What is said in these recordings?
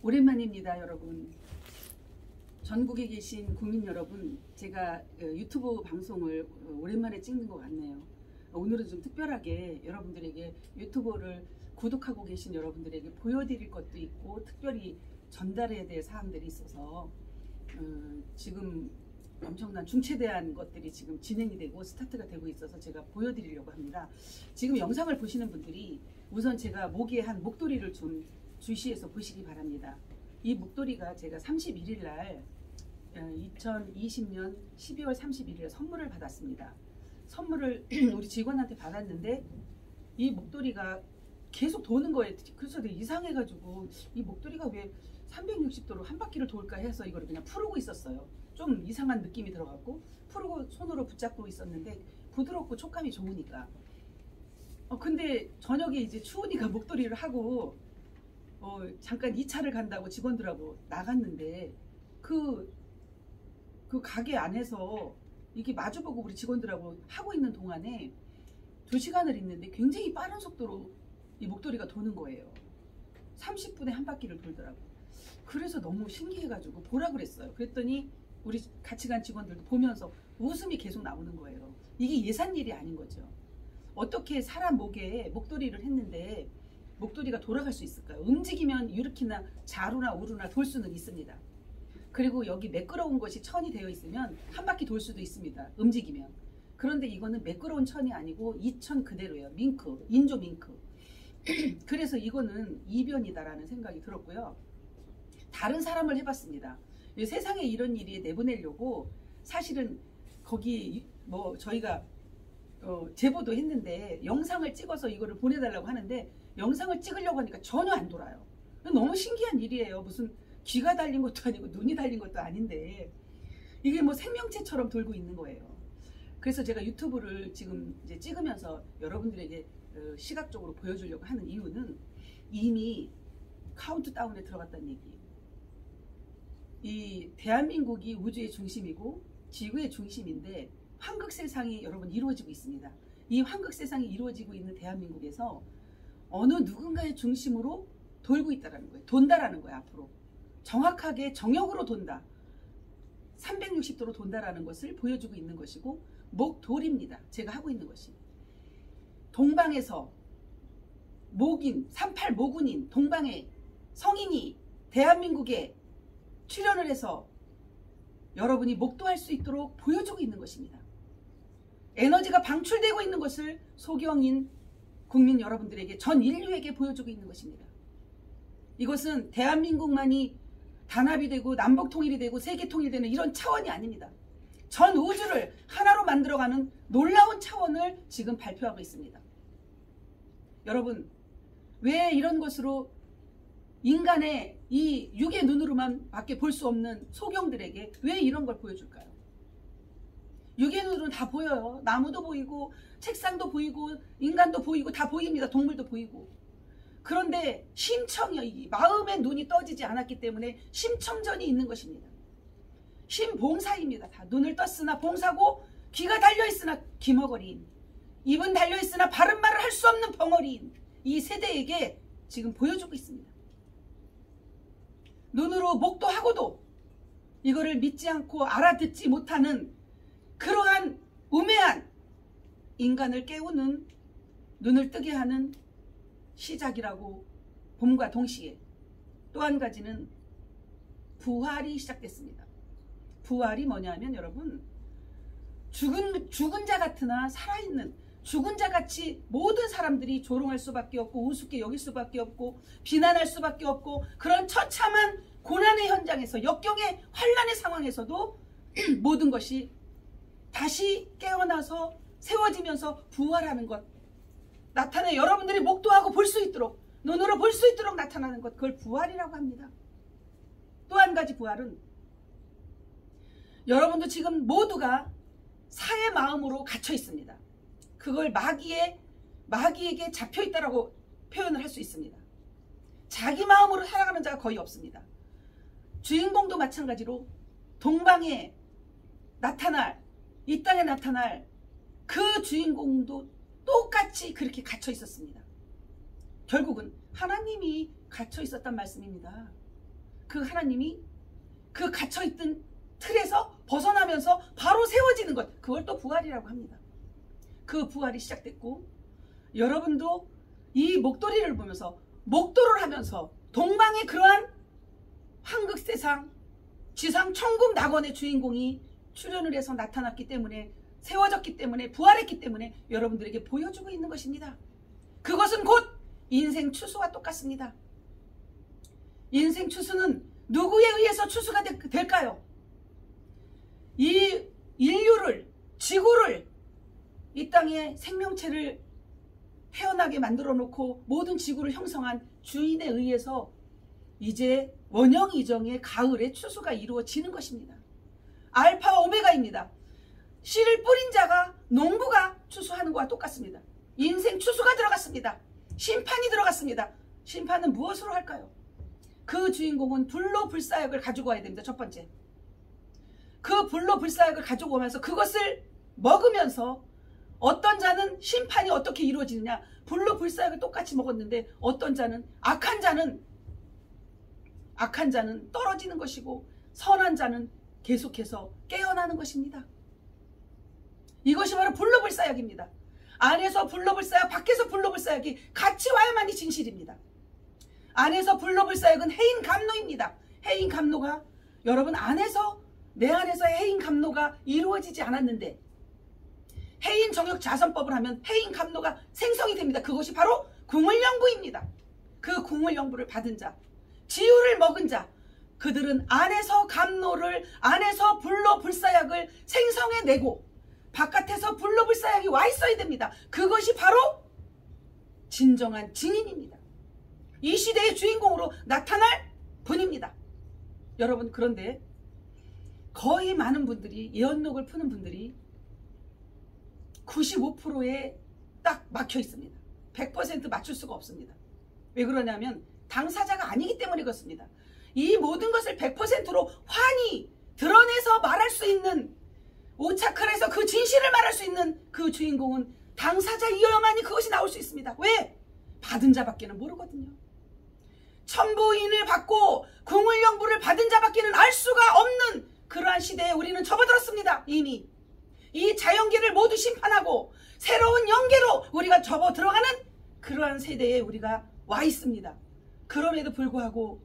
오랜만입니다, 여러분. 전국에 계신 국민 여러분, 제가 유튜브 방송을 오랜만에 찍는 것 같네요. 오늘은 좀 특별하게 여러분들에게 유튜브를 구독하고 계신 여러분들에게 보여드릴 것도 있고 특별히 전달해야 될 사항들이 있어서 지금 엄청난 중체대한 것들이 지금 진행이 되고 스타트가 되고 있어서 제가 보여드리려고 합니다. 지금 영상을 보시는 분들이 우선 제가 목에 한 목도리를 좀 주시해서 보시기 바랍니다. 이 목도리가 제가 31일 날 2020년 12월 31일에 선물을 받았습니다. 선물을 우리 직원한테 받았는데 이 목도리가 계속 도는 거예요. 그래서 되게 이상해가지고 이 목도리가 왜 360도로 한 바퀴를 돌까 해서 이걸 그냥 풀고 있었어요. 좀 이상한 느낌이 들어갖고 풀고 손으로 붙잡고 있었는데 부드럽고 촉감이 좋으니까 근데 저녁에 이제 추우니까 목도리를 하고 잠깐 2차를 간다고 직원들하고 나갔는데 그 가게 안에서 이렇게 마주보고 우리 직원들하고 하고 있는 동안에 2시간을 있는데 굉장히 빠른 속도로 이 목도리가 도는 거예요. 30분에 한 바퀴를 돌더라고요. 그래서 너무 신기해가지고 보라 그랬어요. 그랬더니 우리 같이 간 직원들도 보면서 웃음이 계속 나오는 거예요. 이게 예산일이 아닌 거죠. 어떻게 사람 목에 목도리를 했는데 목도리가 돌아갈 수 있을까요? 움직이면 이렇게나 좌루나 우루나 돌 수는 있습니다. 그리고 여기 매끄러운 것이 천이 되어 있으면 한 바퀴 돌 수도 있습니다. 움직이면. 그런데 이거는 매끄러운 천이 아니고 이 천 그대로예요. 밍크, 인조 밍크. 그래서 이거는 이변이다라는 생각이 들었고요. 다른 사람을 해봤습니다. 세상에 이런 일이 내보내려고 사실은 거기 뭐 저희가 제보도 했는데 영상을 찍어서 이거를 보내달라고 하는데 영상을 찍으려고 하니까 전혀 안 돌아요. 너무 신기한 일이에요. 무슨 귀가 달린 것도 아니고 눈이 달린 것도 아닌데 이게 뭐 생명체처럼 돌고 있는 거예요. 그래서 제가 유튜브를 지금 이제 찍으면서 여러분들에게 시각적으로 보여주려고 하는 이유는 이미 카운트다운에 들어갔다는 얘기. 이 대한민국이 우주의 중심이고 지구의 중심인데 황극세상이 여러분 이루어지고 있습니다. 이 황극세상이 이루어지고 있는 대한민국에서 어느 누군가의 중심으로 돌고 있다는 거예요. 돈다라는 거예요. 앞으로 정확하게 정역으로 돈다. 360도로 돈다라는 것을 보여주고 있는 것이고 목돌입니다. 제가 하고 있는 것이 동방에서 목인 38모군인 동방의 성인이 대한민국에 출연을 해서 여러분이 목도할 수 있도록 보여주고 있는 것입니다. 에너지가 방출되고 있는 것을 소경인 국민 여러분들에게 전 인류에게 보여주고 있는 것입니다. 이것은 대한민국만이 단합이 되고 남북 통일이 되고 세계 통일되는 이런 차원이 아닙니다. 전 우주를 하나로 만들어가는 놀라운 차원을 지금 발표하고 있습니다. 여러분, 왜 이런 것으로 인간의 이 육의 눈으로만 밖에 볼 수 없는 소경들에게 왜 이런 걸 보여줄까요? 육의 눈으로는 다 보여요. 나무도 보이고 책상도 보이고 인간도 보이고 다 보입니다. 동물도 보이고. 그런데 심청이요. 이 마음의 눈이 떠지지 않았기 때문에 심청전이 있는 것입니다. 심봉사입니다. 다 눈을 떴으나 봉사고 귀가 달려있으나 귀머거리인 입은 달려있으나 바른 말을 할 수 없는 벙어리인 이 세대에게 지금 보여주고 있습니다. 눈으로 목도하고도 이거를 믿지 않고 알아듣지 못하는 그러한 우매한 인간을 깨우는 눈을 뜨게 하는 시작이라고 봄과 동시에 또 한 가지는 부활이 시작됐습니다. 부활이 뭐냐면 여러분 죽은 자 같으나 살아있는 죽은 자 같이 모든 사람들이 조롱할 수밖에 없고 우습게 여길 수밖에 없고 비난할 수밖에 없고 그런 처참한 고난의 현장에서 역경의 환란의 상황에서도 모든 것이 다시 깨어나서 세워지면서 부활하는 것 나타내 여러분들이 목도하고 볼 수 있도록 눈으로 볼 수 있도록 나타나는 것 그걸 부활이라고 합니다. 또 한 가지 부활은 여러분도 지금 모두가 사의 마음으로 갇혀 있습니다. 그걸 마귀에게 잡혀 있다라고 표현을 할 수 있습니다. 자기 마음으로 살아가는 자가 거의 없습니다. 주인공도 마찬가지로 동방에 나타날 이 땅에 나타날 그 주인공도 똑같이 그렇게 갇혀 있었습니다. 결국은 하나님이 갇혀 있었단 말씀입니다. 그 하나님이 그 갇혀있던 틀에서 벗어나면서 바로 세워지는 것, 그걸 또 부활이라고 합니다. 그 부활이 시작됐고, 여러분도 이 목도리를 보면서 목도를 하면서 동방의 그러한 황극세상 지상 천국 낙원의 주인공이 출현을 해서 나타났기 때문에, 세워졌기 때문에, 부활했기 때문에 여러분들에게 보여주고 있는 것입니다. 그것은 곧 인생 추수와 똑같습니다. 인생 추수는 누구에 의해서 추수가 될까요? 이 인류를, 지구를, 이 땅에 생명체를 태어나게 만들어 놓고 모든 지구를 형성한 주인에 의해서 이제 원형이정의 가을에 추수가 이루어지는 것입니다. 알파 오메가입니다. 씨를 뿌린 자가, 농부가 추수하는 것과 똑같습니다. 인생 추수가 들어갔습니다. 심판이 들어갔습니다. 심판은 무엇으로 할까요? 그 주인공은 불로 불사역을 가지고 와야 됩니다. 첫 번째, 그 불로 불사역을 가지고 오면서 그것을 먹으면서 어떤 자는 심판이 어떻게 이루어지느냐, 불로 불사역을 똑같이 먹었는데 어떤 자는, 악한 자는 떨어지는 것이고 선한 자는 계속해서 깨어나는 것입니다. 이것이 바로 불로 불사역입니다. 안에서 불로 불사역, 밖에서 불로 불사역이 같이 와야만이 진실입니다. 안에서 불로 불사역은 해인 감노입니다. 해인 감노가, 여러분 안에서, 내 안에서의 해인 감노가 이루어지지 않았는데 해인 정욕 자선법을 하면 해인 감노가 생성이 됩니다. 그것이 바로 궁을영부입니다. 그 궁을영부를 받은 자, 지유를 먹은 자, 그들은 안에서 감노를, 안에서 불로 불사약을 생성해내고 바깥에서 불로 불사약이 와 있어야 됩니다. 그것이 바로 진정한 증인입니다. 이 시대의 주인공으로 나타날 분입니다. 여러분, 그런데 거의 많은 분들이, 예언록을 푸는 분들이 95%에 딱 막혀 있습니다. 100% 맞출 수가 없습니다. 왜 그러냐면 당사자가 아니기 때문에 그렇습니다. 이 모든 것을 100%로 환히 드러내서 말할 수 있는, 오차클에서 그 진실을 말할 수 있는 그 주인공은 당사자이어야만이 그것이 나올 수 있습니다. 왜? 받은 자밖에는 모르거든요. 천부인을 받고 궁을영부를 받은 자밖에는 알 수가 없는 그러한 시대에 우리는 접어들었습니다. 이미 이 자연계를 모두 심판하고 새로운 영계로 우리가 접어 들어가는 그러한 세대에 우리가 와 있습니다. 그럼에도 불구하고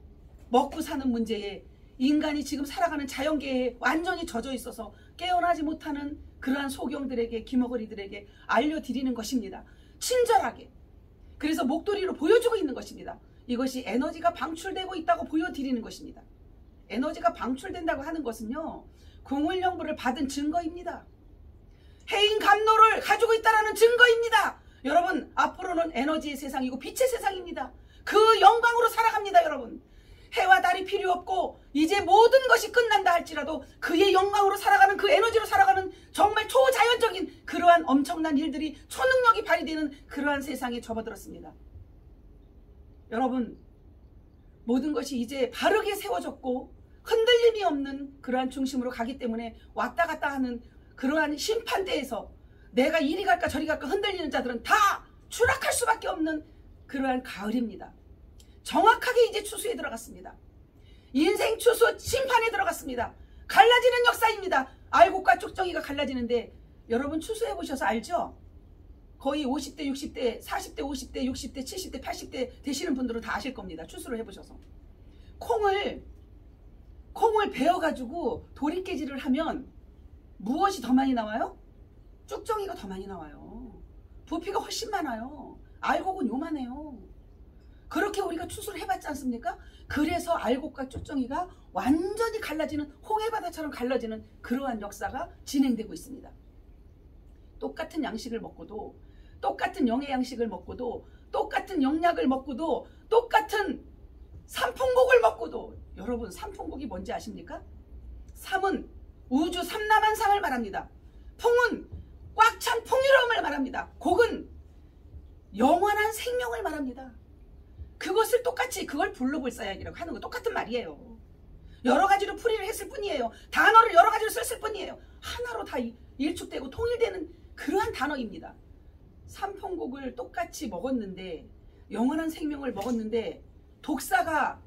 먹고 사는 문제에 인간이 지금 살아가는 자연계에 완전히 젖어 있어서 깨어나지 못하는 그러한 소경들에게, 기머거리들에게 알려드리는 것입니다. 친절하게. 그래서 목도리로 보여주고 있는 것입니다. 이것이 에너지가 방출되고 있다고 보여드리는 것입니다. 에너지가 방출된다고 하는 것은요, 궁을영부를 받은 증거입니다. 해인 감노를 가지고 있다는 증거입니다. 여러분, 앞으로는 에너지의 세상이고 빛의 세상입니다. 그 영광으로 살아갑니다. 여러분, 해와 달이 필요 없고 이제 모든 것이 끝난다 할지라도 그의 영광으로 살아가는, 그 에너지로 살아가는 정말 초자연적인 그러한 엄청난 일들이, 초능력이 발휘되는 그러한 세상에 접어들었습니다. 여러분, 모든 것이 이제 바르게 세워졌고 흔들림이 없는 그러한 중심으로 가기 때문에 왔다 갔다 하는 그러한 심판대에서 내가 이리 갈까 저리 갈까 흔들리는 자들은 다 추락할 수밖에 없는 그러한 가을입니다. 정확하게 이제 추수에 들어갔습니다. 인생 추수 심판에 들어갔습니다. 갈라지는 역사입니다. 알곡과 쭉정이가 갈라지는데, 여러분 추수해 보셔서 알죠? 거의 50대, 60대, 40대, 50대, 60대, 70대, 80대 되시는 분들은 다 아실 겁니다. 추수를 해보셔서. 콩을 베어가지고 도리깨질을 하면 무엇이 더 많이 나와요? 쭉정이가 더 많이 나와요. 부피가 훨씬 많아요. 알곡은 요만해요. 그렇게 우리가 추수를 해봤지 않습니까? 그래서 알곡과 쭉정이가 완전히 갈라지는, 홍해바다처럼 갈라지는 그러한 역사가 진행되고 있습니다. 똑같은 양식을 먹고도, 똑같은 영의 양식을 먹고도, 똑같은 영약을 먹고도, 똑같은 삼풍곡을 먹고도, 여러분 삼풍곡이 뭔지 아십니까? 삼은 우주 삼라만상을 말합니다. 풍은 꽉 찬 풍요로움을 말합니다. 곡은 영원한 생명을 말합니다. 그것을 똑같이, 그걸 불로불사약이라고 하는 거 똑같은 말이에요. 여러 가지로 풀이를 했을 뿐이에요. 단어를 여러 가지로 썼을 뿐이에요. 하나로 다 일축되고 통일되는 그러한 단어입니다. 삼풍곡을 똑같이 먹었는데, 영원한 생명을 먹었는데 독사가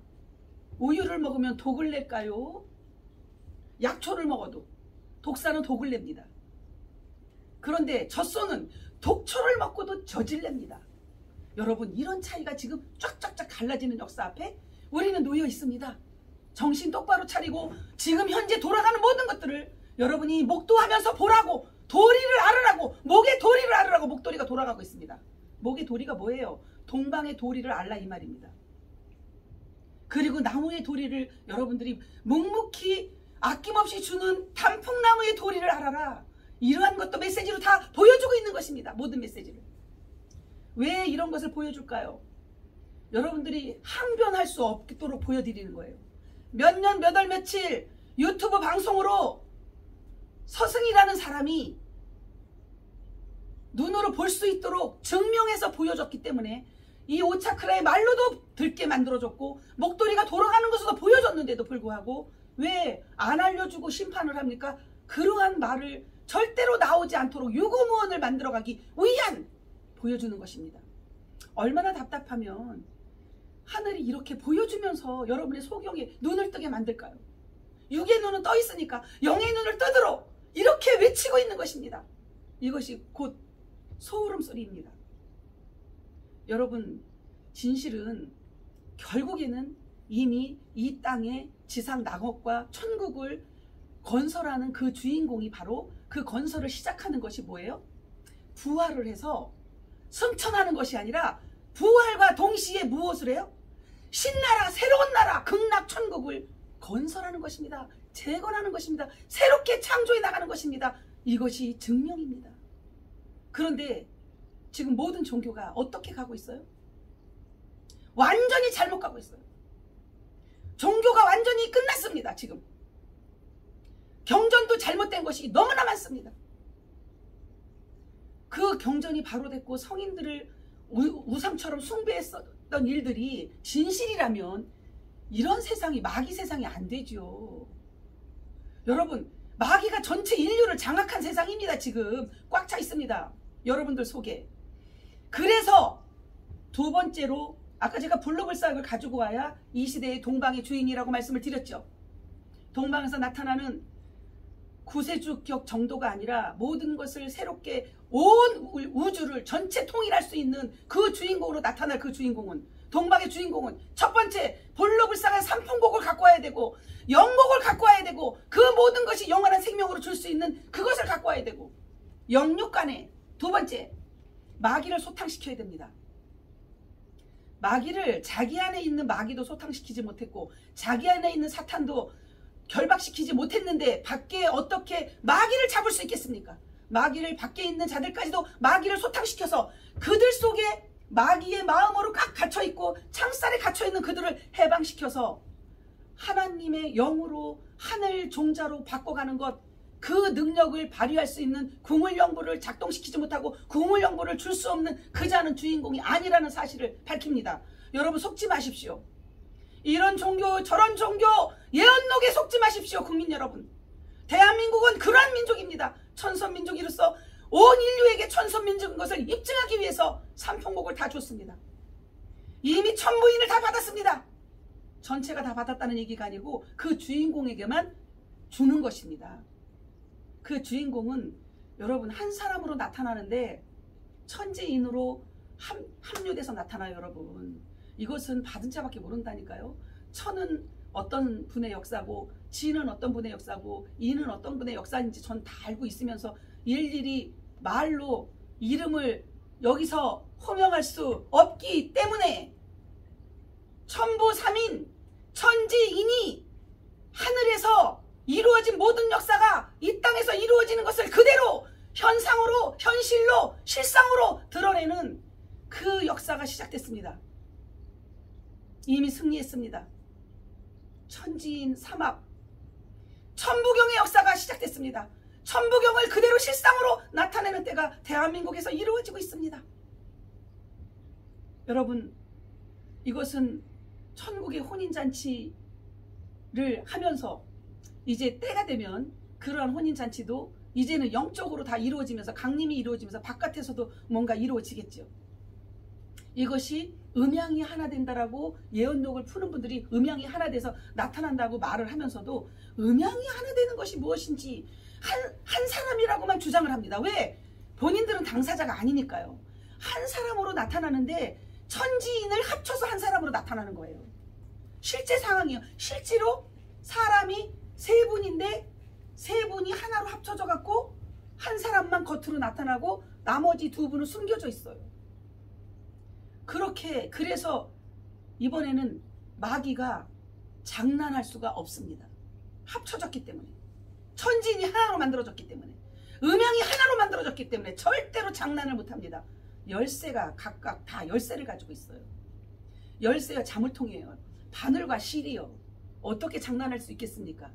우유를 먹으면 독을 낼까요? 약초를 먹어도 독사는 독을 냅니다. 그런데 젖소는 독초를 먹고도 젖을 냅니다. 여러분, 이런 차이가 지금 쫙쫙쫙 갈라지는 역사 앞에 우리는 놓여 있습니다. 정신 똑바로 차리고 지금 현재 돌아가는 모든 것들을 여러분이 목도하면서 보라고, 도리를 알으라고, 목의 도리를 알으라고. 목도리가 돌아가고 있습니다. 목의 도리가 뭐예요? 동방의 도리를 알라 이 말입니다. 그리고 나무의 도리를 여러분들이 묵묵히 아낌없이 주는 단풍나무의 도리를 알아라. 이러한 것도 메시지로 다 보여주고 있는 것입니다. 모든 메시지를. 왜 이런 것을 보여줄까요? 여러분들이 항변할 수 없도록 보여드리는 거예요. 몇 년, 몇 월, 며칠 유튜브 방송으로 서승이라는 사람이 눈으로 볼 수 있도록 증명해서 보여줬기 때문에 이 오차크라의 말로도 들게 만들어줬고 목도리가 돌아가는 것으로 보여줬는데도 불구하고 왜 안 알려주고 심판을 합니까? 그러한 말을 절대로 나오지 않도록 유구무원을 만들어가기 위한 보여주는 것입니다. 얼마나 답답하면 하늘이 이렇게 보여주면서 여러분의 소경에 눈을 뜨게 만들까요? 육의 눈은 떠 있으니까 영의 눈을 뜨도록 이렇게 외치고 있는 것입니다. 이것이 곧 소울음 소리입니다. 여러분, 진실은 결국에는 이미 이 땅의 지상 낙업과 천국을 건설하는 그 주인공이 바로 그 건설을 시작하는 것이 뭐예요? 부활을 해서 승천하는 것이 아니라 부활과 동시에 무엇을 해요? 신나라, 새로운 나라, 극락천국을 건설하는 것입니다. 재건하는 것입니다. 새롭게 창조해 나가는 것입니다. 이것이 증명입니다. 그런데 지금 모든 종교가 어떻게 가고 있어요? 완전히 잘못 가고 있어요. 종교가 완전히 끝났습니다. 지금 경전도 잘못된 것이 너무나 많습니다. 그 경전이 바로 됐고 성인들을 우상처럼 숭배했었던 일들이 진실이라면 이런 세상이, 마귀 세상이 안 되죠. 여러분, 마귀가 전체 인류를 장악한 세상입니다. 지금 꽉 차 있습니다. 여러분들 속에. 그래서 두 번째로 아까 제가 불로불상을 가지고 와야 이 시대의 동방의 주인이라고 말씀을 드렸죠. 동방에서 나타나는 구세주격 정도가 아니라 모든 것을 새롭게 온 우주를 전체 통일할 수 있는 그 주인공으로 나타날 그 주인공은, 동방의 주인공은 첫 번째 불로불상한 삼풍곡을 갖고 와야 되고 영곡을 갖고 와야 되고 그 모든 것이 영원한 생명으로 줄 수 있는 그것을 갖고 와야 되고, 영육간에 두 번째 마귀를 소탕시켜야 됩니다. 마귀를, 자기 안에 있는 마귀도 소탕시키지 못했고 자기 안에 있는 사탄도 결박시키지 못했는데 밖에 어떻게 마귀를 잡을 수 있겠습니까? 마귀를 밖에 있는 자들까지도 마귀를 소탕시켜서 그들 속에 마귀의 마음으로 꽉 갇혀있고 창살에 갇혀있는 그들을 해방시켜서 하나님의 영으로 하늘 종자로 바꿔가는 것, 그 능력을 발휘할 수 있는 궁을영부를 작동시키지 못하고 궁을영부를 줄 수 없는 그 자는 주인공이 아니라는 사실을 밝힙니다. 여러분, 속지 마십시오. 이런 종교 저런 종교 예언록에 속지 마십시오. 국민 여러분, 대한민국은 그러한 민족입니다. 천선민족으로서 온 인류에게 천선민족인 것을 입증하기 위해서 삼풍곡을 다 줬습니다. 이미 천부인을 다 받았습니다. 전체가 다 받았다는 얘기가 아니고 그 주인공에게만 주는 것입니다. 그 주인공은 여러분 한 사람으로 나타나는데 천지인으로 합류돼서 나타나요. 여러분, 이것은 받은 자밖에 모른다니까요. 천은 어떤 분의 역사고 지는 어떤 분의 역사고 이는 어떤 분의 역사인지 전 다 알고 있으면서 일일이 말로 이름을 여기서 호명할 수 없기 때문에 천부삼인 천지인이 하늘에서 이루어진 모든 역사가 이 땅에서 이루어지는 것을 그대로 현상으로, 현실로, 실상으로 드러내는 그 역사가 시작됐습니다. 이미 승리했습니다. 천지인 삼합, 천부경의 역사가 시작됐습니다. 천부경을 그대로 실상으로 나타내는 때가 대한민국에서 이루어지고 있습니다. 여러분, 이것은 천국의 혼인잔치를 하면서 이제 때가 되면 그러한 혼인잔치도 이제는 영적으로 다 이루어지면서 강림이 이루어지면서 바깥에서도 뭔가 이루어지겠죠. 이것이 음양이 하나 된다라고 예언록을 푸는 분들이 음양이 하나 돼서 나타난다고 말을 하면서도 음양이 하나 되는 것이 무엇인지 한 사람이라고만 주장을 합니다. 왜? 본인들은 당사자가 아니니까요. 한 사람으로 나타나는데 천지인을 합쳐서 한 사람으로 나타나는 거예요. 실제 상황이요. 실제로 사람이 세 분인데 세 분이 하나로 합쳐져 갖고 한 사람만 겉으로 나타나고 나머지 두 분은 숨겨져 있어요. 그렇게 그래서 이번에는 마귀가 장난할 수가 없습니다. 합쳐졌기 때문에. 천지인이 하나로 만들어졌기 때문에. 음양이 하나로 만들어졌기 때문에 절대로 장난을 못합니다. 열쇠가 각각 다 열쇠를 가지고 있어요. 열쇠가 자물통이에요. 바늘과 실이요. 어떻게 장난할 수 있겠습니까?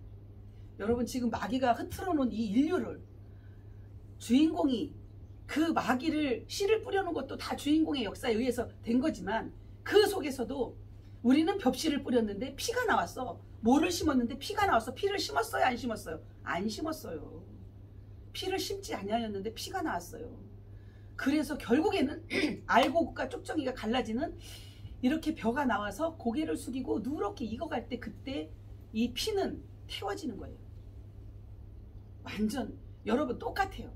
여러분 지금 마귀가 흐트러 놓은 이 인류를 주인공이 그 마귀를 씨를 뿌려놓은 것도 다 주인공의 역사에 의해서 된 거지만 그 속에서도 우리는 벽씨를 뿌렸는데 피가 나왔어. 뭐를 심었는데 피가 나왔어. 피를 심었어요? 안 심었어요? 안 심었어요. 피를 심지 아니하였는데 피가 나왔어요. 그래서 결국에는 알곡과 쪽정이가 갈라지는 이렇게 벼가 나와서 고개를 숙이고 누렇게 익어갈 때 그때 이 피는 태워지는 거예요. 완전 여러분 똑같아요.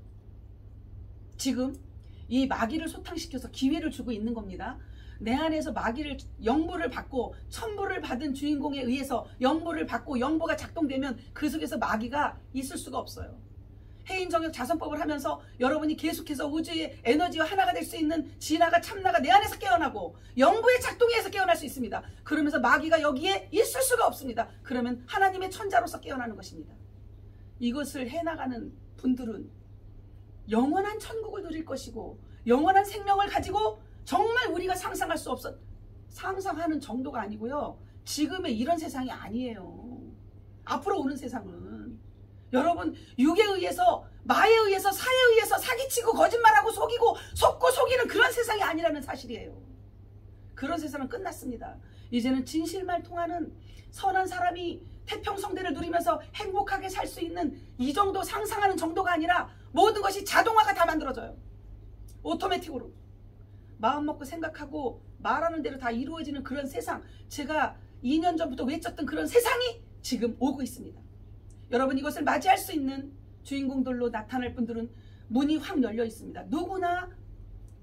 지금 이 마귀를 소탕시켜서 기회를 주고 있는 겁니다. 내 안에서 마귀를 영부를 받고 천부를 받은 주인공에 의해서 영부를 받고 영부가 작동되면 그 속에서 마귀가 있을 수가 없어요. 해인정역 자선법을 하면서 여러분이 계속해서 우주의 에너지와 하나가 될 수 있는 진화가 참나가 내 안에서 깨어나고 영부의 작동에 의해서 깨어날 수 있습니다. 그러면서 마귀가 여기에 있을 수가 없습니다. 그러면 하나님의 천자로서 깨어나는 것입니다. 이것을 해나가는 분들은 영원한 천국을 누릴 것이고 영원한 생명을 가지고 정말 우리가 상상할 수 없어 상상하는 정도가 아니고요. 지금의 이런 세상이 아니에요. 앞으로 오는 세상은 여러분 육에 의해서 마에 의해서 사에 의해서 사기치고 거짓말하고 속이고 속고 속이는 그런 세상이 아니라는 사실이에요. 그런 세상은 끝났습니다. 이제는 진실말 통하는 선한 사람이 태평성대를 누리면서 행복하게 살 수 있는 이 정도 상상하는 정도가 아니라 모든 것이 자동화가 다 만들어져요. 오토매틱으로. 마음 먹고 생각하고 말하는 대로 다 이루어지는 그런 세상, 제가 2년 전부터 외쳤던 그런 세상이 지금 오고 있습니다. 여러분 이것을 맞이할 수 있는 주인공들로 나타날 분들은 문이 확 열려 있습니다. 누구나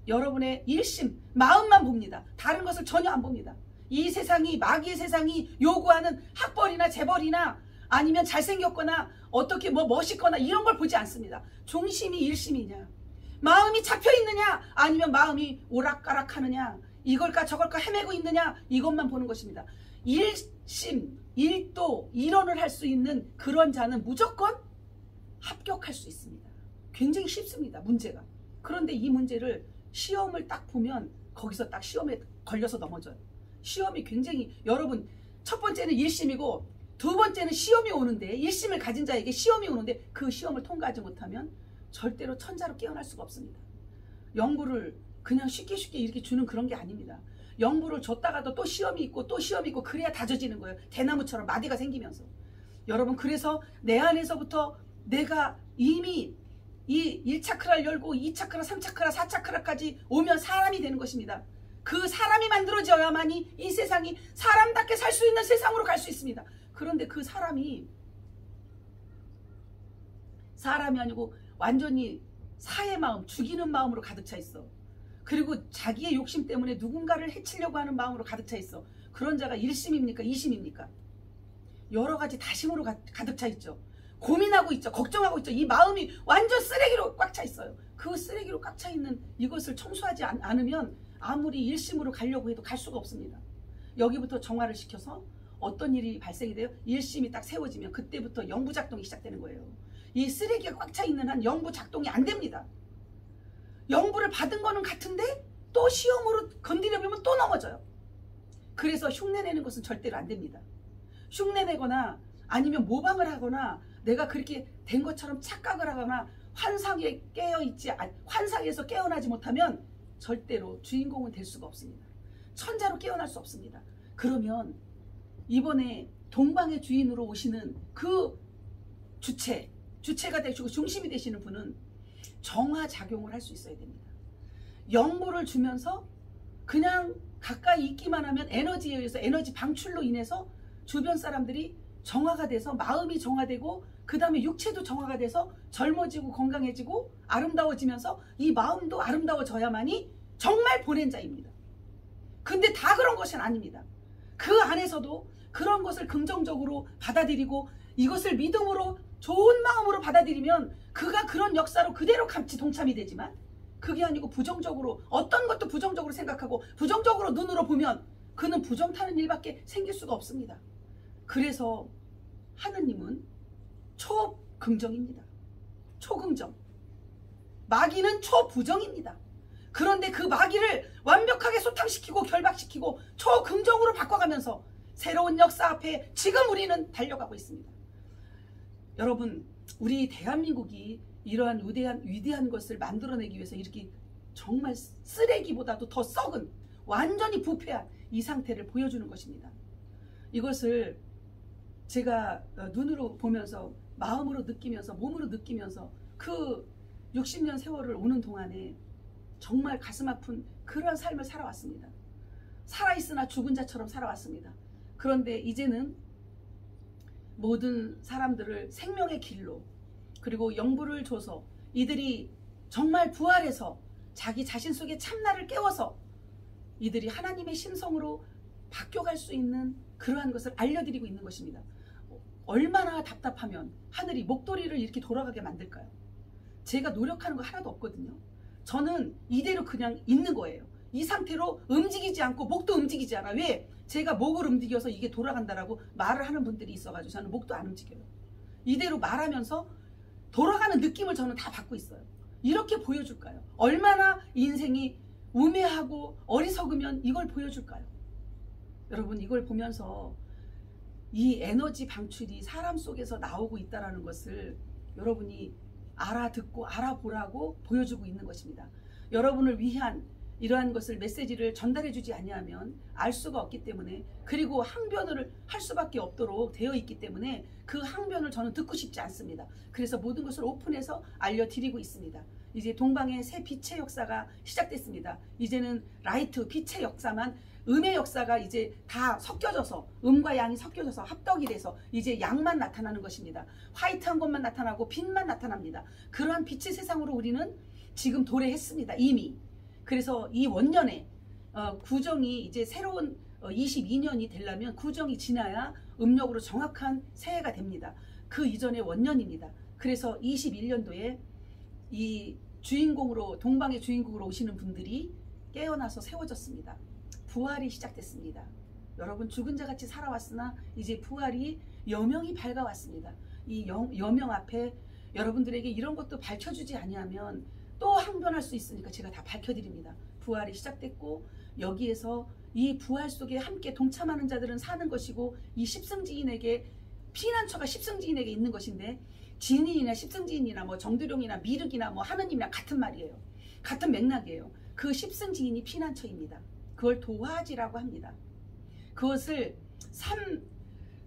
여러분의 일심, 마음만 봅니다. 다른 것을 전혀 안 봅니다. 이 세상이 마귀의 세상이 요구하는 학벌이나 재벌이나 아니면 잘생겼거나 어떻게 뭐 멋있거나 이런 걸 보지 않습니다. 중심이 일심이냐, 마음이 잡혀있느냐, 아니면 마음이 오락가락하느냐, 이걸까 저걸까 헤매고 있느냐, 이것만 보는 것입니다. 일심, 일도, 일언을 할 수 있는 그런 자는 무조건 합격할 수 있습니다. 굉장히 쉽습니다. 문제가. 그런데 이 문제를 시험을 딱 보면 거기서 딱 시험에 걸려서 넘어져요. 시험이 굉장히, 여러분 첫 번째는 일심이고 두 번째는 시험이 오는데, 일심을 가진 자에게 시험이 오는데 그 시험을 통과하지 못하면 절대로 천자로 깨어날 수가 없습니다. 영부를 그냥 쉽게 이렇게 주는 그런 게 아닙니다. 영부를 줬다가도 또 시험이 있고 또 시험이 있고 그래야 다져지는 거예요. 대나무처럼 마디가 생기면서. 여러분 그래서 내 안에서부터 내가 이미 이 1차크라를 열고 2차크라, 3차크라, 4차크라까지 오면 사람이 되는 것입니다. 그 사람이 만들어져야만이 이 세상이 사람답게 살 수 있는 세상으로 갈 수 있습니다. 그런데 그 사람이 아니고 완전히 사의 마음, 죽이는 마음으로 가득 차 있어. 그리고 자기의 욕심 때문에 누군가를 해치려고 하는 마음으로 가득 차 있어. 그런 자가 1심입니까? 2심입니까? 여러 가지 다심으로 가득 차 있죠. 고민하고 있죠. 걱정하고 있죠. 이 마음이 완전 쓰레기로 꽉 차 있어요. 그 쓰레기로 꽉 차 있는 이것을 청소하지 않으면 아무리 1심으로 가려고 해도 갈 수가 없습니다. 여기부터 정화를 시켜서 어떤 일이 발생이 돼요? 1심이 딱 세워지면 그때부터 영부 작동이 시작되는 거예요. 이 쓰레기가 꽉 차 있는 한 영부 작동이 안 됩니다. 영부를 받은 거는 같은데 또 시험으로 건드려보면 또 넘어져요. 그래서 흉내내는 것은 절대로 안 됩니다. 흉내내거나 아니면 모방을 하거나 내가 그렇게 된 것처럼 착각을 하거나 환상에서 깨어나지 못하면 절대로 주인공은 될 수가 없습니다. 천자로 깨어날 수 없습니다. 그러면 이번에 동방의 주인으로 오시는 그 주체가 되시고 중심이 되시는 분은 정화작용을 할 수 있어야 됩니다. 영부를 주면서 그냥 가까이 있기만 하면 에너지에 의해서 에너지 방출로 인해서 주변 사람들이 정화가 돼서 마음이 정화되고 그 다음에 육체도 정화가 돼서 젊어지고 건강해지고 아름다워지면서 이 마음도 아름다워져야만이 정말 보낸 자입니다. 근데 다 그런 것은 아닙니다. 그 안에서도 그런 것을 긍정적으로 받아들이고 이것을 믿음으로 좋은 마음으로 받아들이면 그가 그런 역사로 그대로 같이 동참이 되지만 그게 아니고 부정적으로 어떤 것도 부정적으로 생각하고 부정적으로 눈으로 보면 그는 부정 타는 일밖에 생길 수가 없습니다. 그래서 하느님은 초긍정입니다. 초긍정. 마귀는 초부정입니다. 그런데 그 마귀를 완벽하게 소탕시키고 결박시키고 초긍정으로 바꿔가면서 새로운 역사 앞에 지금 우리는 달려가고 있습니다. 여러분, 우리 대한민국이 이러한 위대한 것을 만들어내기 위해서 이렇게 정말 쓰레기보다도 더 썩은 완전히 부패한 이 상태를 보여주는 것입니다. 이것을 제가 눈으로 보면서 마음으로 느끼면서 몸으로 느끼면서 그 60년 세월을 오는 동안에 정말 가슴 아픈 그러한 삶을 살아왔습니다. 살아있으나 죽은 자처럼 살아왔습니다. 그런데 이제는 모든 사람들을 생명의 길로 그리고 영부를 줘서 이들이 정말 부활해서 자기 자신 속에 참나를 깨워서 이들이 하나님의 심성으로 바뀌어갈 수 있는 그러한 것을 알려드리고 있는 것입니다. 얼마나 답답하면 하늘이 목도리를 이렇게 돌아가게 만들까요? 제가 노력하는 거 하나도 없거든요. 저는 이대로 그냥 있는 거예요. 이 상태로 움직이지 않고 목도 움직이지 않아. 왜? 제가 목을 움직여서 이게 돌아간다라고 말을 하는 분들이 있어가지고 저는 목도 안 움직여요. 이대로 말하면서 돌아가는 느낌을 저는 다 받고 있어요. 이렇게 보여줄까요? 얼마나 인생이 우매하고 어리석으면 이걸 보여줄까요? 여러분, 이걸 보면서 이 에너지 방출이 사람 속에서 나오고 있다는 것을 여러분이 알아듣고 알아보라고 보여주고 있는 것입니다. 여러분을 위한 이러한 것을 메시지를 전달해 주지 아니하면 알 수가 없기 때문에, 그리고 항변을 할 수밖에 없도록 되어 있기 때문에 그 항변을 저는 듣고 싶지 않습니다. 그래서 모든 것을 오픈해서 알려드리고 있습니다. 이제 동방의 새 빛의 역사가 시작됐습니다. 이제는 라이트 빛의 역사만, 음의 역사가 이제 다 섞여져서, 음과 양이 섞여져서 합덕이 돼서 이제 양만 나타나는 것입니다. 화이트한 것만 나타나고 빛만 나타납니다. 그러한 빛의 세상으로 우리는 지금 도래했습니다. 이미. 그래서 이 원년에 구정이 이제 새로운 22년이 되려면 구정이 지나야 음력으로 정확한 새해가 됩니다. 그 이전에 원년입니다. 그래서 21년도에 이 주인공으로, 동방의 주인공으로 오시는 분들이 깨어나서 세워졌습니다. 부활이 시작됐습니다. 여러분, 죽은 자같이 살아왔으나 이제 부활이 여명이 밝아왔습니다. 이 여명 앞에 여러분들에게 이런 것도 밝혀주지 아니하면 또 항변할 수 있으니까 제가 다 밝혀드립니다. 부활이 시작됐고 여기에서 이 부활 속에 함께 동참하는 자들은 사는 것이고, 이 십승지인에게, 피난처가 십승지인에게 있는 것인데, 지인이나 십승지인이나 뭐 정두룡이나 미륵이나 뭐 하느님이랑 같은 말이에요. 같은 맥락이에요. 그 십승지인이 피난처입니다. 그걸 도화지라고 합니다. 그것을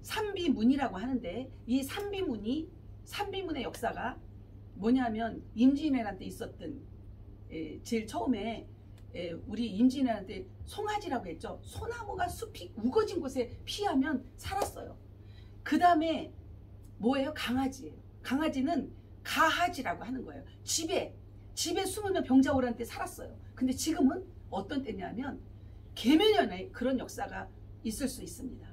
삼비문이라고 하는데, 이 삼비문의 역사가 뭐냐면 임진왜란 때 있었던, 제일 처음에 우리 임진왜란 때 송아지라고 했죠. 소나무가 숲이 우거진 곳에 피하면 살았어요. 그 다음에 뭐예요? 강아지예요. 강아지는 가하지라고 하는 거예요. 집에 숨으면 병자호란 때 살았어요. 근데 지금은 어떤 때냐면 계면연의 그런 역사가 있을 수 있습니다.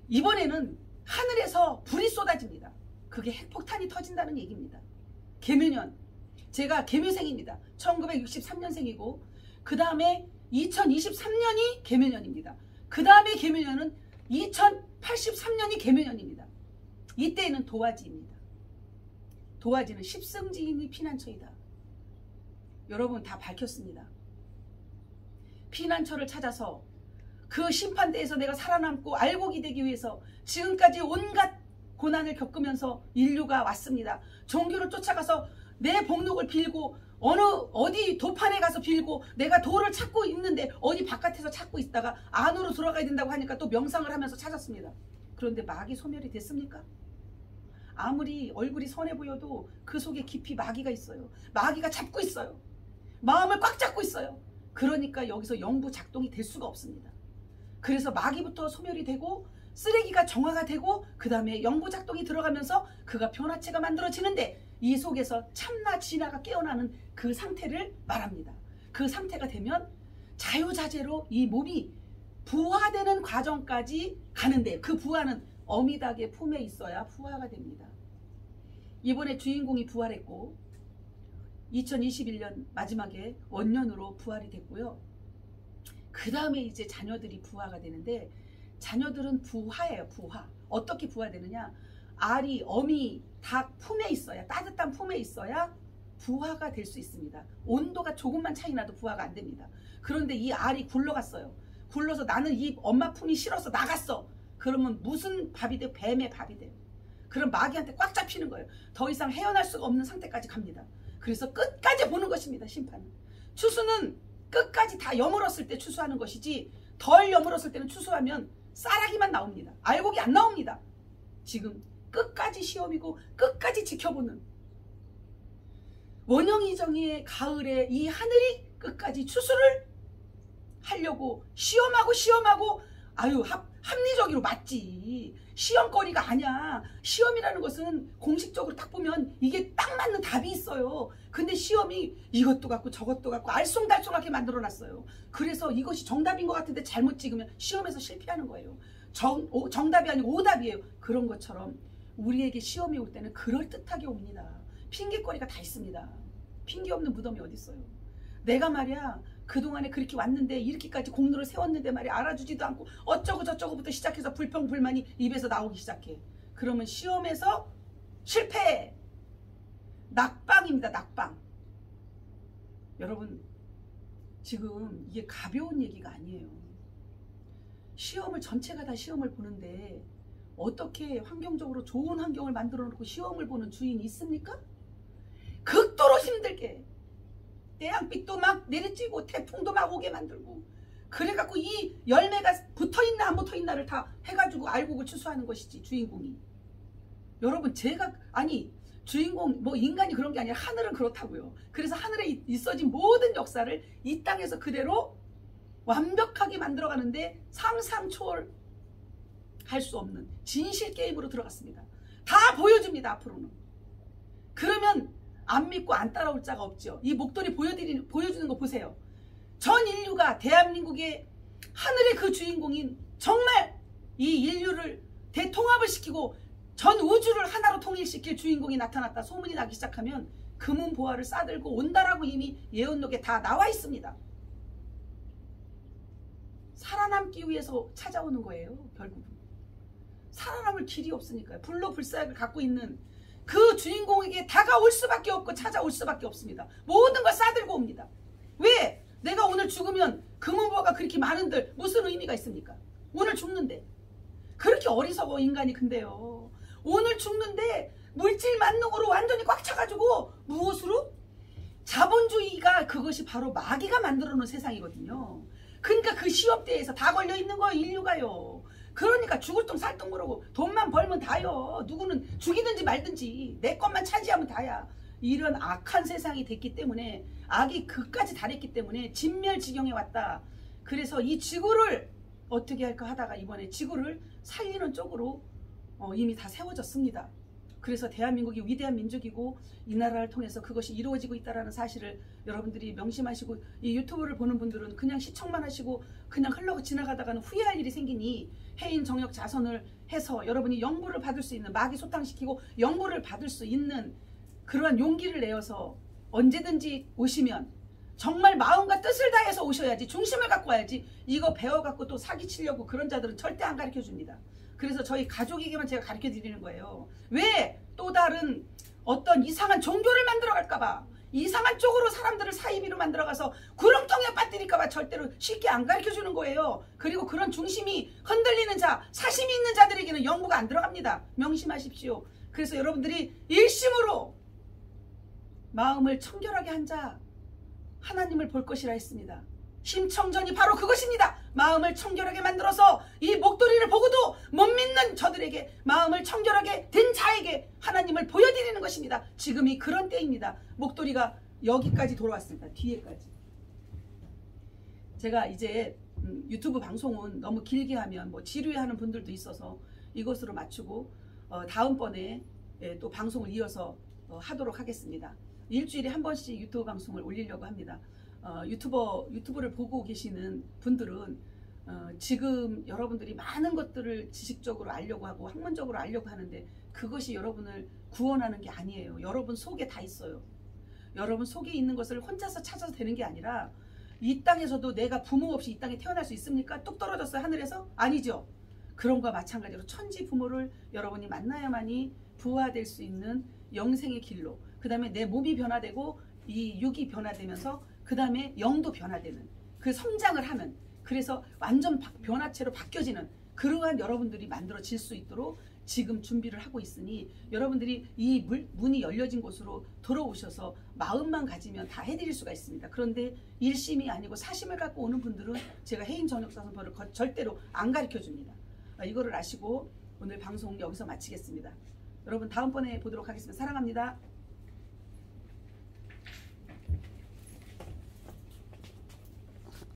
이번에는 하늘에서 불이 쏟아집니다. 그게 핵폭탄이 터진다는 얘기입니다. 계면연, 제가 계묘생입니다. 1963년생이고 그 다음에 2023년이 계면연입니다. 그 다음에 계면연은 2083년이 계면연입니다. 이때는 도화지입니다. 도화지는 십승지인이 피난처이다. 여러분, 다 밝혔습니다. 피난처를 찾아서 그 심판대에서 내가 살아남고 알곡이 되기 위해서 지금까지 온갖 고난을 겪으면서 인류가 왔습니다. 종교를 쫓아가서 내 복록을 빌고, 어디 도판에 가서 빌고, 내가 돌을 찾고 있는데 어디 바깥에서 찾고 있다가 안으로 들어가야 된다고 하니까 또 명상을 하면서 찾았습니다. 그런데 마귀 소멸이 됐습니까? 아무리 얼굴이 선해 보여도 그 속에 깊이 마귀가 있어요. 마귀가 잡고 있어요. 마음을 꽉 잡고 있어요. 그러니까 여기서 영부 작동이 될 수가 없습니다. 그래서 마귀부터 소멸이 되고 쓰레기가 정화가 되고 그 다음에 영부 작동이 들어가면서 그가 변화체가 만들어지는데 이 속에서 참나 진화가 깨어나는 그 상태를 말합니다. 그 상태가 되면 자유자재로 이 몸이 부화되는 과정까지 가는데 그 부화는 어미닭의 품에 있어야 부화가 됩니다. 이번에 주인공이 부활했고 2021년 마지막에 원년으로 부활이 됐고요. 그 다음에 이제 자녀들이 부화가 되는데 자녀들은 부화예요. 부화. 어떻게 부화되느냐? 알이 어미 닭 품에 있어야 따뜻한 품에 있어야 부화가 될 수 있습니다. 온도가 조금만 차이 나도 부화가 안 됩니다. 그런데 이 알이 굴러갔어요. 굴러서 나는 이 엄마 품이 싫어서 나갔어. 그러면 무슨 밥이 돼요? 뱀의 밥이 돼요. 그럼 마귀한테 꽉 잡히는 거예요. 더 이상 헤어날 수가 없는 상태까지 갑니다. 그래서 끝까지 보는 것입니다. 심판은. 추수는 끝까지 다 여물었을 때 추수하는 것이지 덜 여물었을 때는 추수하면 쌀아기만 나옵니다. 알곡이 안 나옵니다. 지금 끝까지 시험이고 끝까지 지켜보는 원영이정의 가을에 이 하늘이 끝까지 추수를 하려고 시험하고 아유 합리적으로 맞지. 시험거리가 아니야. 시험이라는 것은 공식적으로 딱 보면 이게 딱 맞는 답이 있어요. 근데 시험이 이것도 같고 저것도 같고 알쏭달쏭하게 만들어놨어요. 그래서 이것이 정답인 것 같은데 잘못 찍으면 시험에서 실패하는 거예요. 정답이 아니고 오답이에요. 그런 것처럼 우리에게 시험이 올 때는 그럴듯하게 옵니다. 핑계거리가 다 있습니다. 핑계 없는 무덤이 어디 있어요. 내가 말이야 그동안에 그렇게 왔는데 이렇게까지 공로를 세웠는데 말이야 알아주지도 않고 어쩌고 저쩌고부터 시작해서 불평불만이 입에서 나오기 시작해. 그러면 시험에서 실패. 낙방입니다. 낙방. 여러분 지금 이게 가벼운 얘기가 아니에요. 시험을 전체가 다 시험을 보는데 어떻게 환경적으로 좋은 환경을 만들어 놓고 시험을 보는 주인이 있습니까? 극도로 힘들게 태양빛도 막 내리쬐고 태풍도 막 오게 만들고 그래갖고 이 열매가 붙어있나 안 붙어있나를 다 해가지고 알곡을 추수하는 것이지 주인공이. 여러분 제가 아니 주인공 뭐 인간이 그런 게 아니라 하늘은 그렇다고요. 그래서 하늘에 있어진 모든 역사를 이 땅에서 그대로 완벽하게 만들어가는데 상상 초월할 수 없는 진실 게임으로 들어갔습니다. 다 보여줍니다. 앞으로는. 그러면 안 믿고 안 따라올 자가 없죠. 이 목도리 보여주는 거 보세요. 전 인류가 대한민국의 하늘의 그 주인공인 정말 이 인류를 대통합을 시키고 전 우주를 하나로 통일시킬 주인공이 나타났다 소문이 나기 시작하면 금은보화를 싸들고 온다라고 이미 예언록에 다 나와 있습니다. 살아남기 위해서 찾아오는 거예요. 결국은. 살아남을 길이 없으니까요. 불로 불사약을 갖고 있는 그 주인공에게 다가올 수밖에 없고 찾아올 수밖에 없습니다. 모든 걸 싸들고 옵니다. 왜? 내가 오늘 죽으면 금은보화가 그렇게 많은들 무슨 의미가 있습니까? 오늘 죽는데. 그렇게 어리석어 인간이. 근데요. 오늘 죽는데 물질 만능으로 완전히 꽉 차가지고 무엇으로? 자본주의가 그것이 바로 마귀가 만들어 놓은 세상이거든요. 그러니까 그 시험대에서 다 걸려 있는 거예요. 인류가요. 그러니까 죽을 똥 살 똥 모르고 돈만 벌면 다요. 누구는 죽이든지 말든지 내 것만 차지하면 다야. 이런 악한 세상이 됐기 때문에 악이 그까지 달했기 때문에 진멸지경에 왔다. 그래서 이 지구를 어떻게 할까 하다가 이번에 지구를 살리는 쪽으로 이미 다 세워졌습니다. 그래서 대한민국이 위대한 민족이고 이 나라를 통해서 그것이 이루어지고 있다는 사실을 여러분들이 명심하시고 이 유튜브를 보는 분들은 그냥 시청만 하시고 그냥 흘러 지나가다가는 후회할 일이 생기니 해인 정역 자선을 해서 여러분이 영부를 받을 수 있는 마귀 소탕시키고 영부를 받을 수 있는 그러한 용기를 내어서 언제든지 오시면 정말 마음과 뜻을 다해서 오셔야지 중심을 갖고 와야지 이거 배워갖고 또 사기치려고 그런 자들은 절대 안 가르쳐 줍니다. 그래서 저희 가족에게만 제가 가르쳐 드리는 거예요. 왜? 또 다른 어떤 이상한 종교를 만들어 갈까봐 이상한 쪽으로 사람들을 사이비로 만들어가서 구렁텅이에 빠뜨릴까봐 절대로 쉽게 안 가르쳐 주는 거예요. 그리고 그런 중심이 흔들리는 자, 사심이 있는 자들에게는 영부가 안 들어갑니다. 명심하십시오. 그래서 여러분들이 일심으로 마음을 청결하게 한 자 하나님을 볼 것이라 했습니다. 심청전이 바로 그것입니다. 마음을 청결하게 만들어서 이 목도리를 보고도 못 믿는 저들에게 마음을 청결하게 된 자에게 하나님을 보여드리는 것입니다. 지금이 그런 때입니다. 목도리가 여기까지 돌아왔습니다. 뒤에까지. 제가 이제 유튜브 방송은 너무 길게 하면 뭐 지루해하는 분들도 있어서 이것으로 맞추고 다음번에 또 방송을 이어서 하도록 하겠습니다. 일주일에 한 번씩 유튜브 방송을 올리려고 합니다. 유튜브를 보고 계시는 분들은 지금 여러분들이 많은 것들을 지식적으로 알려고 하고 학문적으로 알려고 하는데 그것이 여러분을 구원하는 게 아니에요. 여러분 속에 다 있어요. 여러분 속에 있는 것을 혼자서 찾아서 되는 게 아니라 이 땅에서도 내가 부모 없이 이 땅에 태어날 수 있습니까? 뚝 떨어졌어요 하늘에서? 아니죠. 그런 거와 마찬가지로 천지 부모를 여러분이 만나야만이 부화될 수 있는 영생의 길로, 그 다음에 내 몸이 변화되고 이 육이 변화되면서 그 다음에 영도 변화되는 그 성장을 하는, 그래서 완전 변화체로 바뀌어지는 그러한 여러분들이 만들어질 수 있도록 지금 준비를 하고 있으니 여러분들이 이 문이 열려진 곳으로 돌아오셔서 마음만 가지면 다 해드릴 수가 있습니다. 그런데 일심이 아니고 사심을 갖고 오는 분들은 제가 해인 전역사선포를 절대로 안 가르쳐 줍니다. 이거를 아시고 오늘 방송 여기서 마치겠습니다. 여러분 다음번에 보도록 하겠습니다. 사랑합니다.